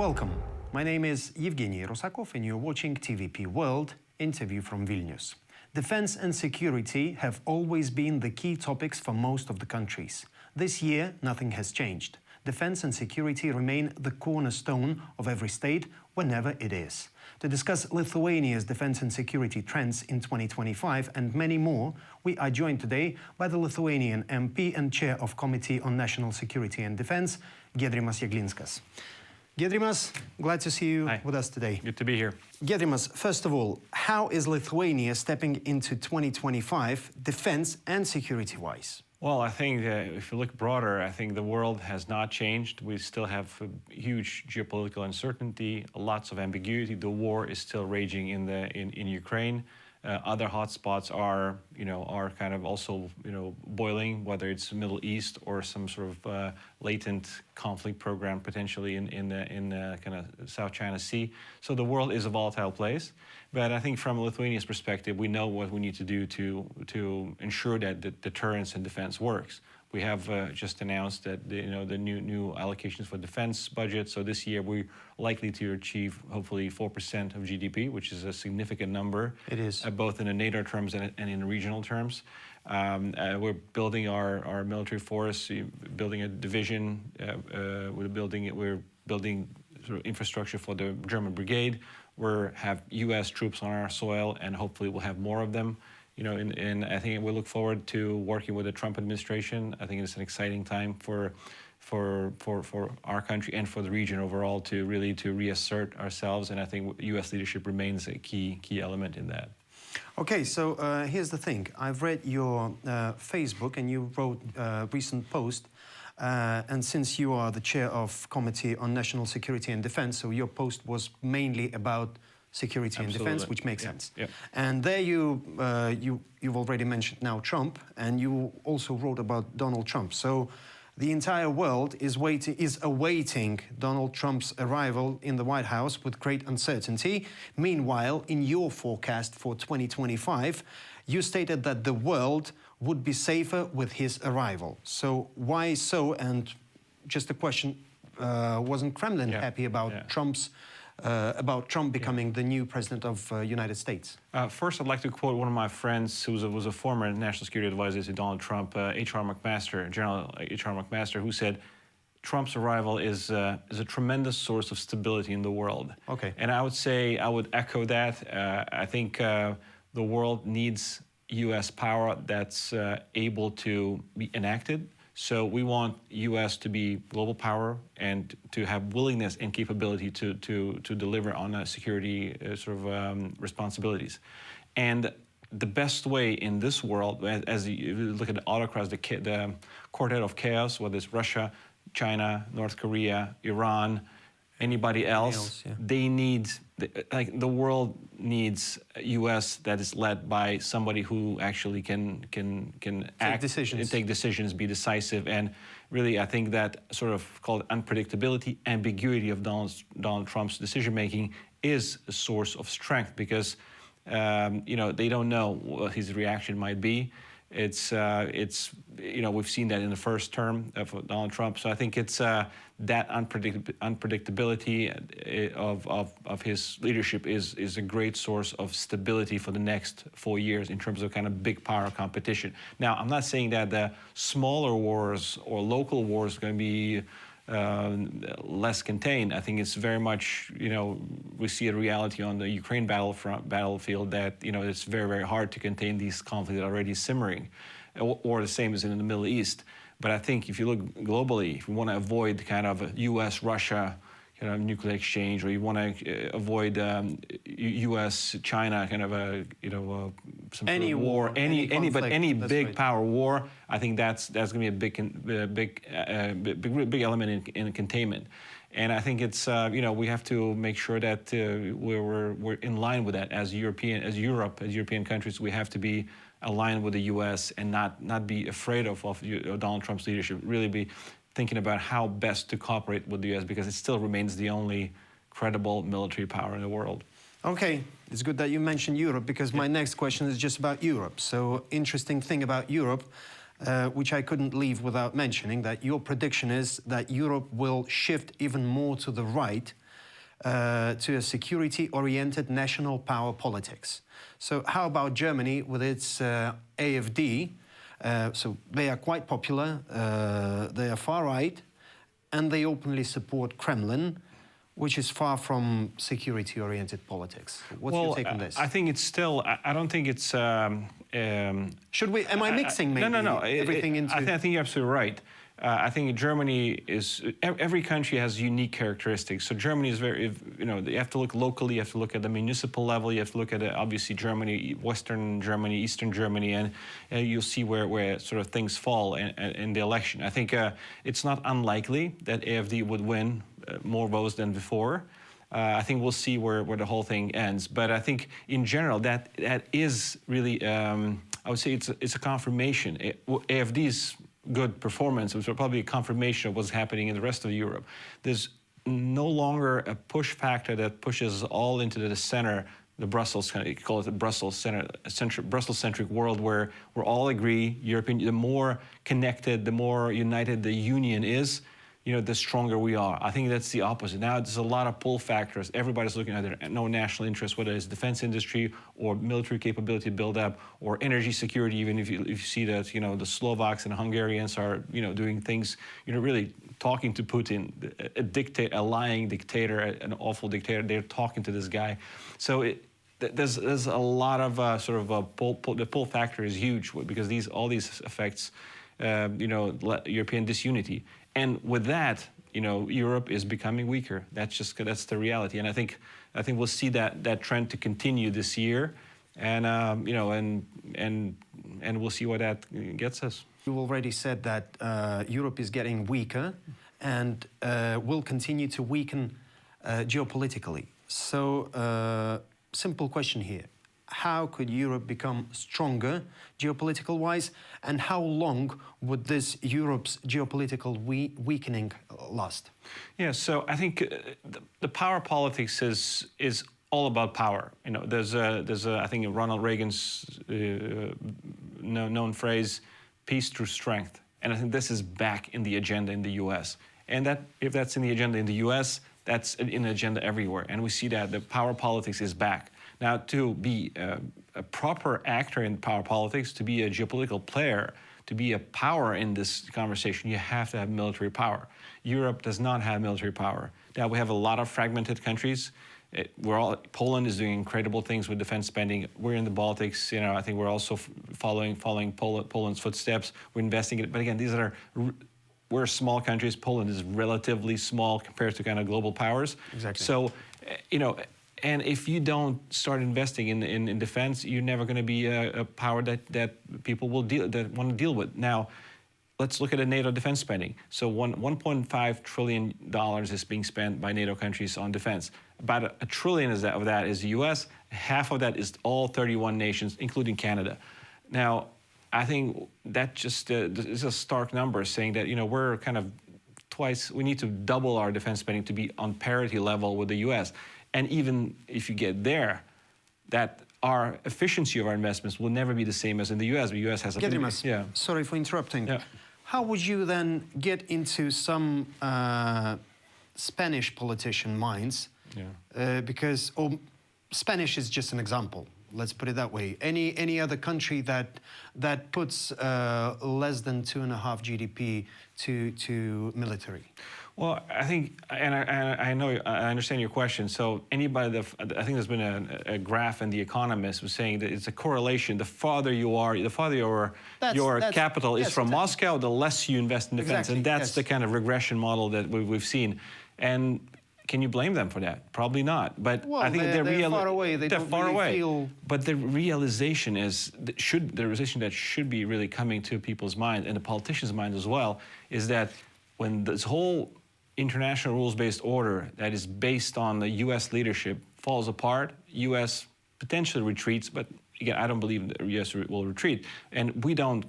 welcome. My name is Jevgenij Rusakov and you're watching TVP World, interview from Vilnius. Defense and security have always been the key topics for most of the countries. This year, nothing has changed. Defense and security remain the cornerstone of every state, whenever it is. To discuss Lithuania's defense and security trends in 2025 and many more, we are joined today by the Lithuanian MP and Chair of Committee on National Security and Defense, Giedrimas Jeglinskas. Giedrimas, glad to see you with us today. Good to be here. Giedrimas, first of all, how is Lithuania stepping into 2025 defense and security-wise? Well, I think if you look broader, I think the world has not changed. We still have huge geopolitical uncertainty, lots of ambiguity. The war is still raging in Ukraine. Other hotspots are kind of also boiling, whether it's Middle East or some sort of latent conflict program potentially in the kind of South China Sea. So the world is a volatile place. But I think from Lithuania's perspective, we know what we need to do to ensure that the deterrence and defense works. We have just announced that the new allocations for defense budget. So this year we're likely to achieve hopefully 4% of GDP, which is a significant number. It is both in the NATO terms and in regional terms. We're building our military force, building a division. We're building sort of infrastructure for the German brigade. We have U.S. troops on our soil, and hopefully we'll have more of them. And I think we look forward to working with the Trump administration. I think it's an exciting time for our country and for the region overall to reassert ourselves. And I think U.S. leadership remains a key element in that. Okay, so here's the thing. I've read your Facebook, and you wrote a recent post. And since you are the chair of Committee on National Security and Defense, so your post was mainly about security and defense, which makes sense. Yeah. And there you've already mentioned now Trump, and you also wrote about Donald Trump. So the entire world is awaiting Donald Trump's arrival in the White House with great uncertainty. Meanwhile, in your forecast for 2025, you stated that the world would be safer with his arrival. So why so? And just a question, wasn't Kremlin happy about Trump becoming the new president of United States? First, I'd like to quote one of my friends who was a former national security advisor to Donald Trump, General H.R. McMaster, who said, Trump's arrival is a tremendous source of stability in the world. Okay. And I would echo that. I think the world needs U.S. power that's able to be enacted. So we want U.S. to be global power and to have willingness and capability to deliver on security responsibilities. And the best way in this world, as you look at the autocrats, the quartet of chaos, whether it's Russia, China, North Korea, Iran, anybody else, they need, the world needs a U.S. that is led by somebody who actually can act, take decisions, be decisive, and really I think that sort of called unpredictability, ambiguity of Donald Trump's decision making is a source of strength because they don't know what his reaction might be. It's we've seen that in the first term of Donald Trump. So I think it's that unpredictability of his leadership is a great source of stability for the next 4 years in terms of kind of big power competition. Now, I'm not saying that the smaller wars or local wars are going to be less contained. I think it's very much, we see a reality on the Ukraine battlefield that, it's very, very hard to contain these conflicts that are already simmering, or the same as in the Middle East. But I think if you look globally, if we want to avoid kind of U.S.-Russia nuclear exchange, or you want to avoid U.S.-China kind of some sort of war, any big power war, I think that's going to be a big element in containment. And I think it's we have to make sure that we're in line with that as European countries. We have to be aligned with the U.S. and not be afraid of Donald Trump's leadership. Really be thinking about how best to cooperate with the U.S. because it still remains the only credible military power in the world. Okay, it's good that you mentioned Europe because my next question is just about Europe. So interesting thing about Europe, which I couldn't leave without mentioning, that your prediction is that Europe will shift even more to the right to a security-oriented national power politics. So how about Germany with its AfD? So they are quite popular, they are far-right, and they openly support Kremlin, which is far from security-oriented politics. What's your take on this? I think it's still, I don't think it's... Should we, am I mixing maybe No. everything into... I think you're absolutely right. I think Germany is, every country has unique characteristics. So Germany is very, you have to look locally, you have to look at the municipal level, you have to look at obviously Germany, Western Germany, Eastern Germany, and you'll see where sort of things fall in the election. I think it's not unlikely that AfD would win more votes than before. I think we'll see where the whole thing ends. But I think in general that is really, I would say it's a confirmation. AfD's good performance was probably a confirmation of what's happening in the rest of Europe. There's no longer a push factor that pushes all into the center, the Brussels, you call it the Brussels-centric world, where we all agree, the more connected, the more united the union is, the stronger we are. I think that's the opposite. Now there's a lot of pull factors. Everybody's looking at their no national interest, whether it's defense industry or military capability build-up or energy security. Even if you see that the Slovaks and Hungarians are doing things, really talking to Putin, a lying dictator, an awful dictator. They're talking to this guy. So there's a lot of the pull factor is huge because all these affects European disunity. And with that, Europe is becoming weaker. That's the reality. And I think we'll see that trend to continue this year, and and we'll see where that gets us. You already said that Europe is getting weaker, and will continue to weaken geopolitically. So, simple question here. How could Europe become stronger geopolitical-wise, and how long would this Europe's geopolitical weakening last? Yeah, so I think the power politics is all about power. There's I think Ronald Reagan's known phrase, "Peace through strength," and I think this is back in the agenda in the U.S. And if that's in the agenda in the U.S., that's in the agenda everywhere, and we see that the power politics is back. Now, to be a proper actor in power politics, to be a geopolitical player, to be a power in this conversation, you have to have military power. Europe does not have military power. Now, we have a lot of fragmented countries. Poland is doing incredible things with defense spending. We're in the Baltics. I think we're also following Poland's footsteps. We're investing in it. But again, we're small countries. Poland is relatively small compared to kind of global powers. Exactly. So, and if you don't start investing in defense, you're never going to be a power that people want to deal with. Now, let's look at the NATO defense spending. So $1.5 trillion is being spent by NATO countries on defense. About $1 trillion of that is the U.S. Half of that is all 31 nations, including Canada. Now, I think that just is a stark number saying that we're kind of we need to double our defense spending to be on parity level with the U.S. And even if you get there, that our efficiency of our investments will never be the same as in the U.S. The U.S. has a... Giedrimas, sorry for interrupting. Yeah. How would you then get into some Spanish politician minds? Yeah. Because Spanish is just an example. Let's put it that way. Any other country that puts less than 2.5 GDP to military? Well, I think, and I know, I understand your question. So anybody, I think there's been a graph in The Economist was saying that it's a correlation. The farther you are, the farther your capital is from Moscow, the less you invest in defense. Exactly, and that's the kind of regression model that we've seen. And can you blame them for that? Probably not. But well, I think they're far away. They're far away. But the realization that should be really coming to people's mind and the politicians' mind as well is that when this whole international rules-based order that is based on the U.S. leadership falls apart, U.S. potentially retreats, but again, I don't believe the U.S. will retreat, and we don't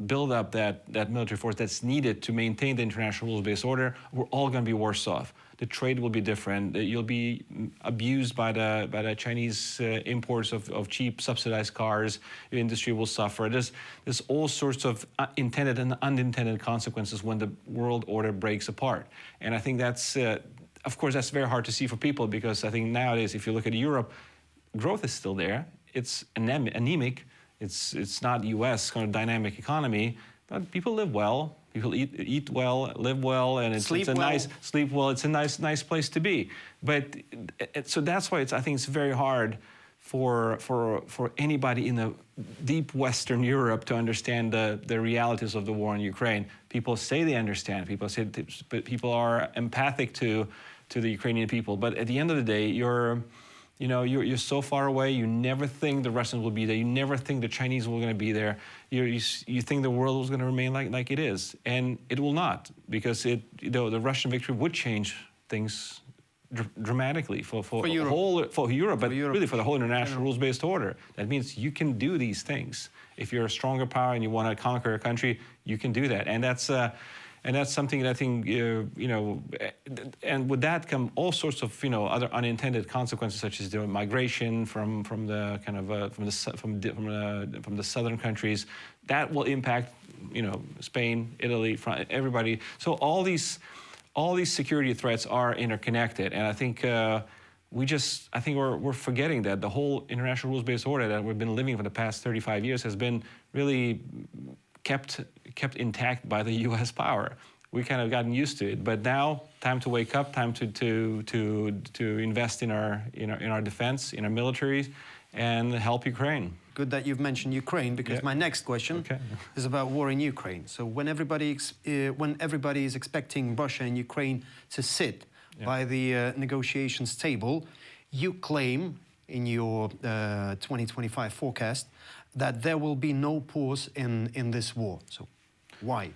build up that military force that's needed to maintain the international rules-based order, we're all going to be worse off. The trade will be different. You'll be abused by the Chinese imports of cheap subsidized cars. The industry will suffer. There's all sorts of intended and unintended consequences when the world order breaks apart. And I think that's of course, that's very hard to see for people because I think nowadays, if you look at Europe, growth is still there. It's anemic. It's not U.S. kind of dynamic economy, but people live well. People eat well, live well, and it's a nice sleep well. It's a nice place to be. But so that's why I think it's very hard for anybody in the deep Western Europe to understand the realities of the war in Ukraine. People say they understand. People say people are empathic to the Ukrainian people. But at the end of the day, you're so far away. You never think the Russians will be there. You never think the Chinese were going to be there. You think the world was going to remain like it is, and it will not, because the Russian victory would change things dramatically for Europe, but really for the whole international rules-based order. That means you can do these things. If you're a stronger power and you want to conquer a country, you can do that, and that's something that I think and with that come all sorts of other unintended consequences, such as the migration from the kind of from the southern countries. That will impact Spain, Italy, France, everybody. So all these security threats are interconnected, and I think we're forgetting that the whole international rules-based order that we've been living for the past 35 years has been really kept intact by the U.S. power. We kind of gotten used to it, but now time to wake up, time to invest in our defense, in our militaries, and help Ukraine. Good that you've mentioned Ukraine, because my next question is about war in Ukraine. So when everybody is expecting Russia and Ukraine to sit by the negotiations table, you claim in your 2025 forecast that there will be no pause in this war. So why?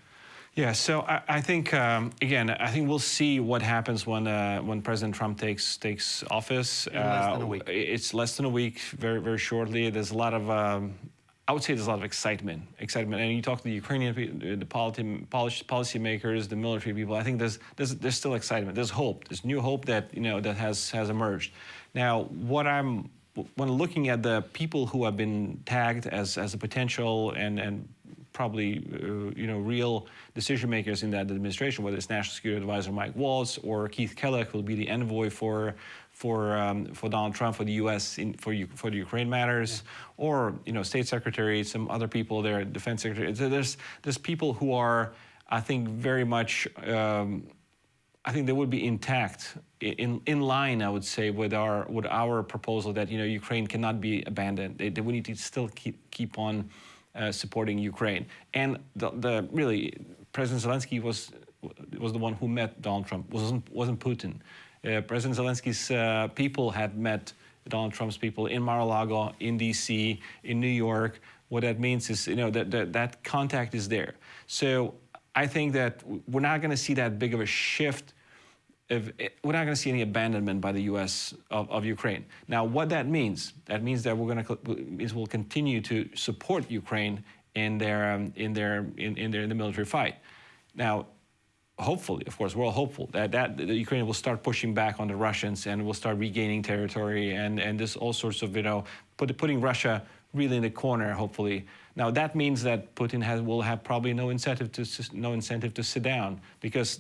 Yeah, so I think again, I think we'll see what happens when President Trump takes office. Less than a week. It's less than a week, very very shortly. There's a lot of I would say there's a lot of excitement, and you talk to the Ukrainian people, the policymakers, the military people. I think there's still excitement. There's hope. There's new hope that that has emerged. Now, when looking at the people who have been tagged as a potential and probably real decision makers in that administration, whether it's National Security Advisor Mike Waltz or Keith Kellogg, who will be the envoy for Donald Trump for the U.S. for the Ukraine matters, or State Secretary, some other people there, Defense Secretary. So there's people who are, I think, very much. I think they would be intact, in line, I would say, with our proposal that Ukraine cannot be abandoned. We need to still keep on supporting Ukraine. And really, President Zelensky was the one who met Donald Trump. Wasn't Putin. President Zelensky's people had met Donald Trump's people in Mar-a-Lago, in D.C., in New York. What that means is that contact is there. So I think that we're not going to see that big of a shift. We're not going to see any abandonment by the U.S. of Ukraine. Now, what that means that we'll continue to support Ukraine in the military fight. Now, hopefully, of course, we're all hopeful that the Ukraine will start pushing back on the Russians and will start regaining territory and this all sorts of putting Russia really in the corner, hopefully. Now that means that Putin will have probably no incentive to sit down, because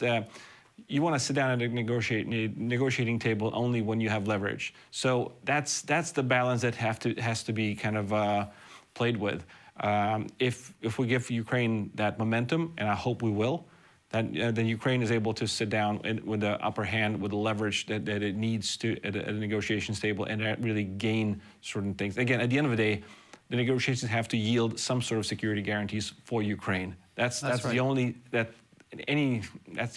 you want to sit down at a negotiating table only when you have leverage. So that's the balance that has to be kind of played with. If we give Ukraine that momentum, and I hope we will, then Ukraine is able to sit down with the upper hand, with the leverage that it needs to at a negotiations table, and really gain certain things. Again, at the end of the day, the negotiations have to yield some sort of security guarantees for Ukraine. That's right. the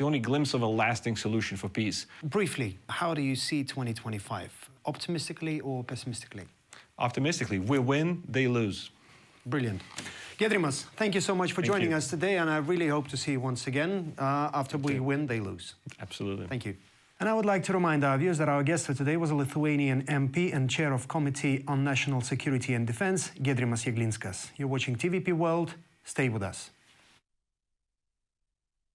only glimpse of a lasting solution for peace. Briefly, how do you see 2025? Optimistically or pessimistically? Optimistically. We win, they lose. Brilliant. Giedrimas, thank you so much for joining us today, and I really hope to see you once again. After we win, they lose. Absolutely. Thank you. And I would like to remind our viewers that our guest for today was a Lithuanian MP and Chair of Committee on National Security and Defense, Giedrimas Jeglinskas. You're watching TVP World. Stay with us.